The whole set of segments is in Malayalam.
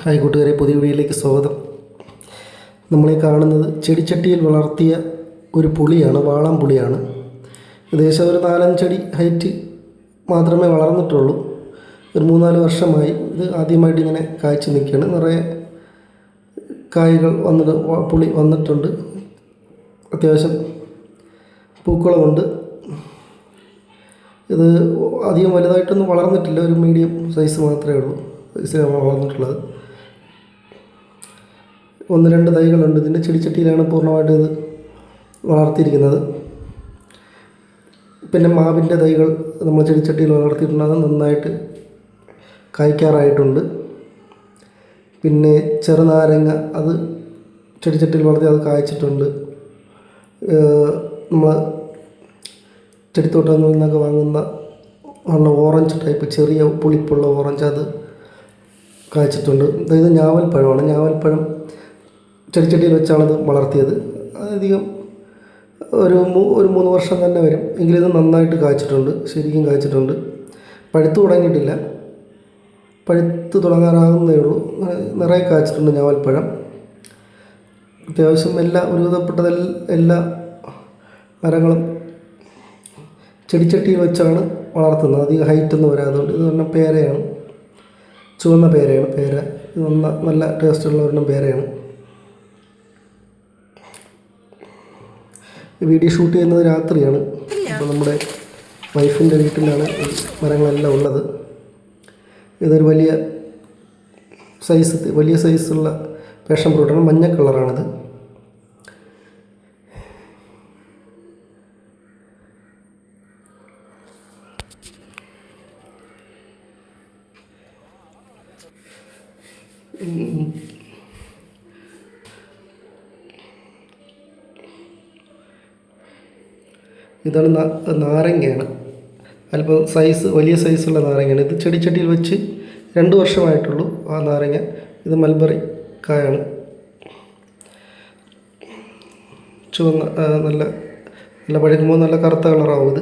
ഹായ് കൂട്ടുകാരെ, പുതിയ വീഡിയോയിലേക്ക് സ്വാഗതം. നമ്മളീ കാണുന്നത് ചെടിച്ചട്ടിയിൽ വളർത്തിയ ഒരു പുളിയാണ്, വാളൻ പുളിയാണ്. ഏകദേശം ഒരു 4-5 അടി ഹൈറ്റ് മാത്രമേ വളർന്നിട്ടുള്ളൂ. ഒരു 3-4 വർഷമായി ഇത് ആദ്യമായിട്ട് ഇങ്ങനെ കായ്ച്ച് നിൽക്കുകയാണ്. നിറയെ കായ്കൾ പുളി വന്നിട്ടുണ്ട്. അത്യാവശ്യം പൂക്കളുമുണ്ട്. ഇത് അധികം വലുതായിട്ടൊന്നും വളർന്നിട്ടില്ല, ഒരു മീഡിയം സൈസ് മാത്രമേ ഉള്ളൂ. സൈസിലാണ് വളർന്നിട്ടുള്ളത്. 1-2 തൈകളുണ്ട്. ഇതിൻ്റെ ചെടിച്ചട്ടിയിലാണ് പൂർണ്ണമായിട്ട് ഇത് വളർത്തിയിരിക്കുന്നത്. പിന്നെ മാവിൻ്റെ തൈകൾ നമ്മൾ ചെടിച്ചട്ടിയിൽ വളർത്തിയിട്ടുണ്ട്, അത് നന്നായിട്ട് കായ്ക്കാറായിട്ടുണ്ട്. പിന്നെ ചെറുനാരങ്ങ അത് ചെടിച്ചട്ടിയിൽ വളർത്തി അത് കായ്ച്ചിട്ടുണ്ട്. നമ്മൾ ചെടിത്തോട്ടങ്ങളിൽ നിന്നൊക്കെ വാങ്ങുന്ന ഓറഞ്ച് ടൈപ്പ് ചെറിയ പുളിപ്പുള്ള ഓറഞ്ച് അത് കായ്ച്ചിട്ടുണ്ട്. ഇത് ഞാവൽപ്പഴമാണ്. ഞാവൽപ്പഴം ചെടിച്ചട്ടിയിൽ വെച്ചാണത് വളർത്തിയത്. അധികം ഒരു 3 വർഷം തന്നെ വരും. എങ്കിലും ഇത് നന്നായിട്ട് കായ്ച്ചിട്ടുണ്ട്, ശരിക്കും കായ്ച്ചിട്ടുണ്ട്. പഴുത്തു തുടങ്ങിയിട്ടില്ല, പഴുത്ത് തുടങ്ങാറാകുന്നേ ഉള്ളൂ. നിറയെ കായ്ച്ചിട്ടുണ്ട് ഞാവൽപ്പഴം. അത്യാവശ്യം ഒരുവിധപ്പെട്ട എല്ലാ മരങ്ങളും ചെടിച്ചട്ടിയിൽ വെച്ചാണ് വളർത്തുന്നത്. അധികം ഹൈറ്റൊന്നും വരാതുകൊണ്ട്. ഇത് പറഞ്ഞാൽ പേരയാണ്, ചുവന്ന പേരയാണ്. ഇത് നല്ല ടേസ്റ്റുള്ള ഒരെണ്ണം പേരയാണ്. വീഡിയോ ഷൂട്ട് ചെയ്യുന്നത് രാത്രിയാണ്. അപ്പോൾ നമ്മുടെ വൈഫിൻ്റെ വീട്ടിലാണ് ഈ മരങ്ങളെല്ലാം ഉള്ളത്. ഇതൊരു വലിയ സൈസുള്ള പാഷൻ ഫ്രൂട്ടാണ്. മഞ്ഞ കളറാണിത്. ഇതാണ് നാരങ്ങയാണ്. അല്പം വലിയ സൈസുള്ള നാരങ്ങയാണ്. ഇത് ചെടിച്ചട്ടിയിൽ വെച്ച് 2 വർഷമായിട്ടുള്ളൂ ആ നാരങ്ങ. ഇത് മൽബറി കായാണ്. ചുവന്ന നല്ല പഴുക്കുമ്പോൾ നല്ല കറുത്ത കളറാവും.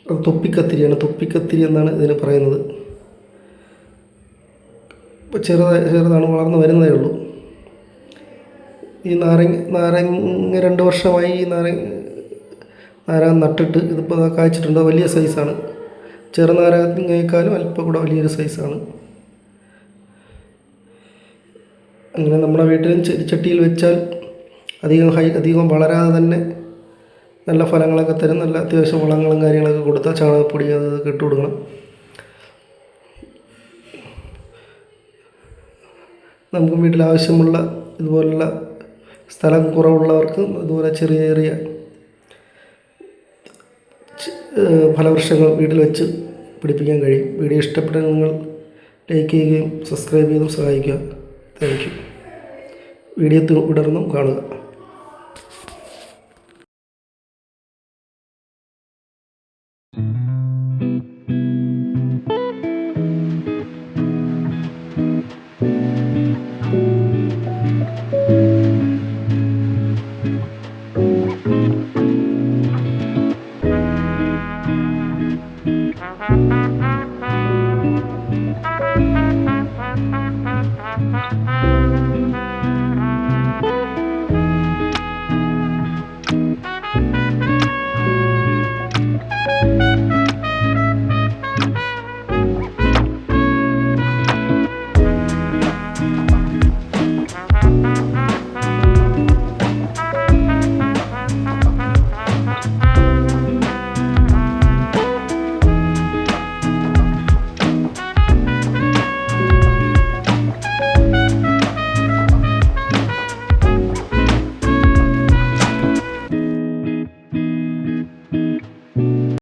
അത് തൊപ്പിക്കത്തിരിയാണ്. തൊപ്പിക്കത്തിരി എന്നാണ് ഇതിന് പറയുന്നത്. ഇപ്പോൾ ചെറുതാണ്, വളർന്നു വരുന്നതേ ഉള്ളൂ. ഈ നാരങ്ങ 2 വർഷമായി ഈ നാരങ്ങ നട്ടിട്ട്. ഇതിപ്പോൾ കായ്ച്ചിട്ടുണ്ട്. വലിയ സൈസാണ്. ചെറുനാരങ്ങയേക്കാളും അല്പം കൂടെ വലിയൊരു സൈസാണ്. അങ്ങനെ നമ്മുടെ വീട്ടിലും ചെടിച്ചട്ടിയിൽ വെച്ചാൽ അധികം വളരാതെ തന്നെ നല്ല ഫലങ്ങളൊക്കെ തരും. നല്ല അത്യാവശ്യം വളങ്ങളും കാര്യങ്ങളൊക്കെ കൊടുത്താൽ ചാണകപ്പൊടി അതൊക്കെ ഇട്ട് കൊടുക്കണം. നമുക്ക് വീട്ടിൽ ആവശ്യമുള്ള ഇതുപോലുള്ള സ്ഥലം കുറവുള്ളവർക്ക് ഇതുപോലെ ചെറിയ ഫലവൃക്ഷങ്ങൾ വീട്ടിൽ വെച്ച് പിടിപ്പിക്കാൻ കഴിയും. വീഡിയോ ഇഷ്ടപ്പെട്ടാൽ നിങ്ങൾ ലൈക്ക് ചെയ്യുകയും സബ്സ്ക്രൈബ് ചെയ്തും സഹായിക്കുക. Thank you. വീഡിയോ തുടർന്നും കാണുക.